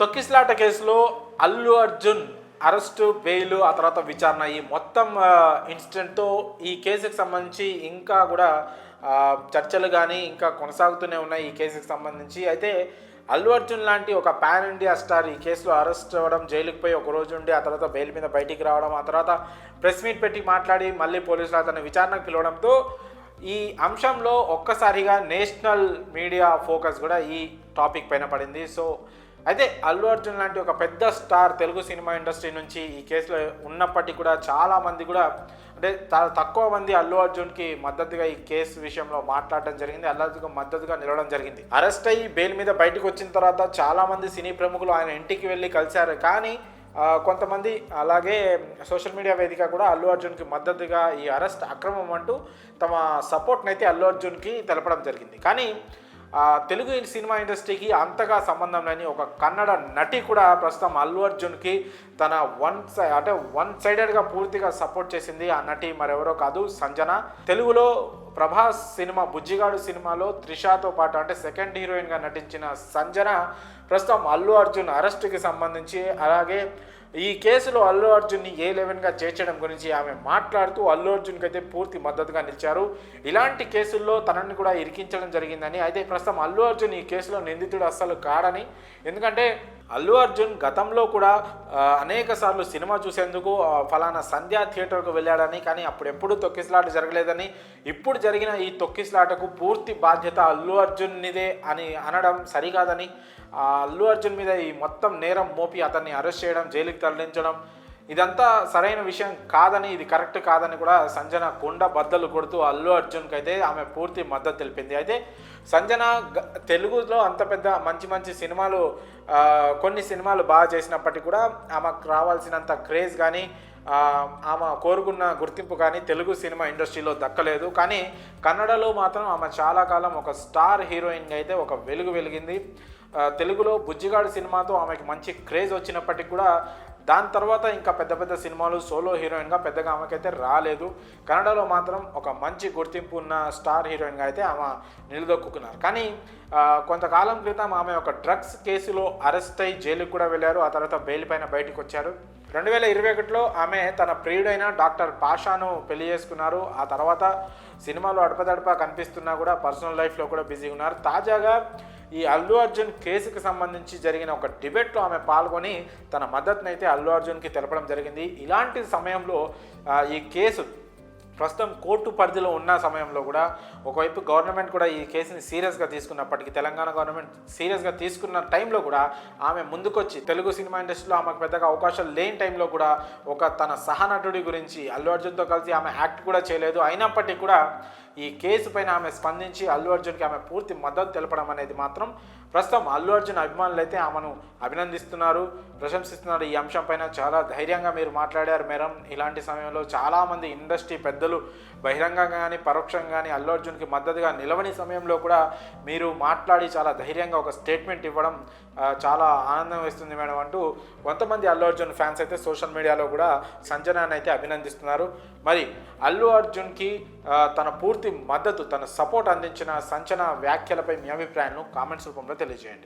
తొక్కిసలాట కేసులో Allu Arjun arrest, bail, ఆ తర్వాత విచారణ, ఈ మొత్తం ఇన్సిడెంట్తో ఈ కేసుకు సంబంధించి ఇంకా కూడా చర్చలు కానీ ఇంకా కొనసాగుతూనే ఉన్నాయి. ఈ కేసుకు సంబంధించి అయితే అల్లు అర్జున్ లాంటి ఒక పాన్ ఇండియా స్టార్ ఈ కేసులో అరెస్ట్ అవ్వడం, జైలుకి పోయి ఒక రోజు ఉండి ఆ తర్వాత బెయిల్ మీద బయటికి రావడం, ఆ తర్వాత ప్రెస్ మీట్ పెట్టి మాట్లాడి మళ్ళీ పోలీసులు అతన్ని విచారణకు పిలవడంతో ఈ అంశంలో ఒక్కసారిగా నేషనల్ మీడియా ఫోకస్ కూడా ఈ టాపిక్ పైన పడింది. సో అయితే అల్లు అర్జున్ లాంటి ఒక పెద్ద స్టార్ తెలుగు సినిమా ఇండస్ట్రీ నుంచి ఈ కేసులో ఉన్నప్పటికీ కూడా చాలామంది కూడా అంటే చాలా తక్కువ మంది అల్లు అర్జున్కి మద్దతుగా ఈ కేసు విషయంలో మాట్లాడడం జరిగింది, అల్లు మద్దతుగా నిలవడం జరిగింది. అరెస్ట్ అయ్యి బెయిల్ మీద బయటకు వచ్చిన తర్వాత చాలామంది సినీ ప్రముఖులు ఆయన ఇంటికి వెళ్ళి కలిశారు. కానీ కొంతమంది అలాగే సోషల్ మీడియా వేదిక కూడా అల్లు అర్జున్కి మద్దతుగా ఈ అరెస్ట్ అక్రమం అంటూ తమ సపోర్ట్ని అయితే అల్లు అర్జున్కి తెలపడం జరిగింది. కానీ తెలుగు సినిమా ఇండస్ట్రీకి అంతగా సంబంధం లేని ఒక కన్నడ నటి కూడా ప్రస్తుతం అల్లు అర్జున్కి తన వన్ సైడెడ్గా పూర్తిగా సపోర్ట్ చేసింది. ఆ నటి మరెవరో కాదు, సంజన. తెలుగులో ప్రభాస్ సినిమా బుజ్జిగాడు సినిమాలో త్రిషాతో పాటు అంటే సెకండ్ హీరోయిన్గా నటించిన సంజన ప్రస్తుతం అల్లు అర్జున్ అరెస్టుకి సంబంధించి అలాగే ఈ కేసులో అల్లు అర్జున్ని A11గా చేర్చడం గురించి ఆమె మాట్లాడుతూ అల్లు అర్జున్కి అయితే పూర్తి మద్దతుగా నిలిచారు. ఇలాంటి కేసుల్లో తనని కూడా ఇరికించడం జరిగిందని, అయితే ప్రస్తుతం అల్లు అర్జున్ ఈ కేసులో నిందితుడు అస్సలు కాడని, ఎందుకంటే అల్లు అర్జున్ గతంలో కూడా అనేక సార్లు సినిమా చూసేందుకు ఫలానా సంధ్యా థియేటర్కు వెళ్ళాడని, కానీ అప్పుడు ఎప్పుడూ తొక్కిసలాట జరగలేదని, ఇప్పుడు జరిగిన ఈ తొక్కిసలాటకు పూర్తి బాధ్యత అల్లు అర్జున్నిదే అని అనడం సరికాదని, అల్లు అర్జున్ మీద ఈ మొత్తం నేరం మోపి అతన్ని అరెస్ట్ చేయడం, జైలుకి తరలించడం ఇదంతా సరైన విషయం కాదని, ఇది కరెక్ట్ కాదని కూడా సంజన కొండ బద్దలు కొడుతూ అల్లు అర్జున్కి అయితే ఆమె పూర్తి మద్దతు తెలిపింది. అయితే సంజన తెలుగులో అంత పెద్ద మంచి సినిమాలు కొన్ని సినిమాలు బాగా చేసినప్పటికీ కూడా ఆమెకు రావాల్సినంత క్రేజ్ కానీ ఆమె కోరుకున్న గుర్తింపు కానీ తెలుగు సినిమా ఇండస్ట్రీలో దక్కలేదు. కానీ కన్నడలో మాత్రం ఆమె చాలా కాలం ఒక స్టార్ హీరోయిన్గా అయితే ఒక వెలిగింది. తెలుగులో బుజ్జిగాడు సినిమాతో ఆమెకి మంచి క్రేజ్ వచ్చినప్పటికీ కూడా దాని తర్వాత ఇంకా పెద్ద సినిమాలు సోలో హీరోయిన్గా పెద్దగా ఆమెకైతే రాలేదు. కన్నడలో మాత్రం ఒక మంచి గుర్తింపు ఉన్న స్టార్ హీరోయిన్గా అయితే ఆమె నిలదొక్కున్నారు. కానీ కొంతకాలం క్రితం ఆమె ఒక డ్రగ్స్ కేసులో అరెస్ట్ అయ్యి జైలుకి కూడా వెళ్ళారు. ఆ తర్వాత బెయిల్ పైన బయటకు వచ్చారు. 2021లో ఆమె తన ప్రియుడైన డాక్టర్ పాషాను పెళ్లి చేసుకున్నారు. ఆ తర్వాత సినిమాలో అడపదడప కనిపిస్తున్నా కూడా పర్సనల్ లైఫ్లో కూడా బిజీగా ఉన్నారు. తాజాగా ఈ అల్లు అర్జున్ కేసుకు సంబంధించి జరిగిన ఒక డిబేట్లో ఆమె పాల్గొని తన మద్దతునైతే అయితే అల్లు అర్జున్కి తెలపడం జరిగింది. ఇలాంటి సమయంలో ఈ కేసు ప్రస్తుతం కోర్టు పరిధిలో ఉన్న సమయంలో కూడా ఒకవైపు గవర్నమెంట్ కూడా ఈ కేసుని సీరియస్గా తీసుకున్నప్పటికీ, తెలంగాణ గవర్నమెంట్ సీరియస్గా తీసుకున్న టైంలో కూడా ఆమె ముందుకొచ్చి తెలుగు సినిమా ఇండస్ట్రీలో ఆమెకు పెద్దగా అవకాశాలు లేని టైంలో కూడా ఒక తన సహనటుడి గురించి అల్లు అర్జున్తో కలిసి ఆమె యాక్ట్ కూడా చేయలేదు. అయినప్పటికీ కూడా ఈ కేసు పైన ఆమె స్పందించి అల్లు అర్జున్కి ఆమె పూర్తి మద్దతు తెలపడం అనేది మాత్రం ప్రస్తుతం అల్లు అర్జున్ అభిమానులు అయితే ఆమెను అభినందిస్తున్నారు, ప్రశంసిస్తున్నారు. ఈ అంశం పైన చాలా ధైర్యంగా మీరు మాట్లాడారు మేడం. ఇలాంటి సమయంలో చాలామంది ఇండస్ట్రీ పెద్దలు బహిరంగంగా కానీ పరోక్షంగా కానీ అల్లు అర్జున్కి మద్దతుగా నిలవని సమయంలో కూడా మీరు మాట్లాడి చాలా ధైర్యంగా ఒక స్టేట్మెంట్ ఇవ్వడం చాలా ఆనందం వేస్తుంది మేడం అంటూ కొంతమంది అల్లు అర్జున్ ఫ్యాన్స్ అయితే సోషల్ మీడియాలో కూడా సంజనాన్ని అయితే అభినందిస్తున్నారు. మరి అల్లు అర్జున్కి తన పూర్తి మద్దతు, తన సపోర్ట్ అందించిన సంచన వ్యాఖ్యలపై మీ అభిప్రాయాలను కామెంట్స్ రూపంలో తెలియజేయండి.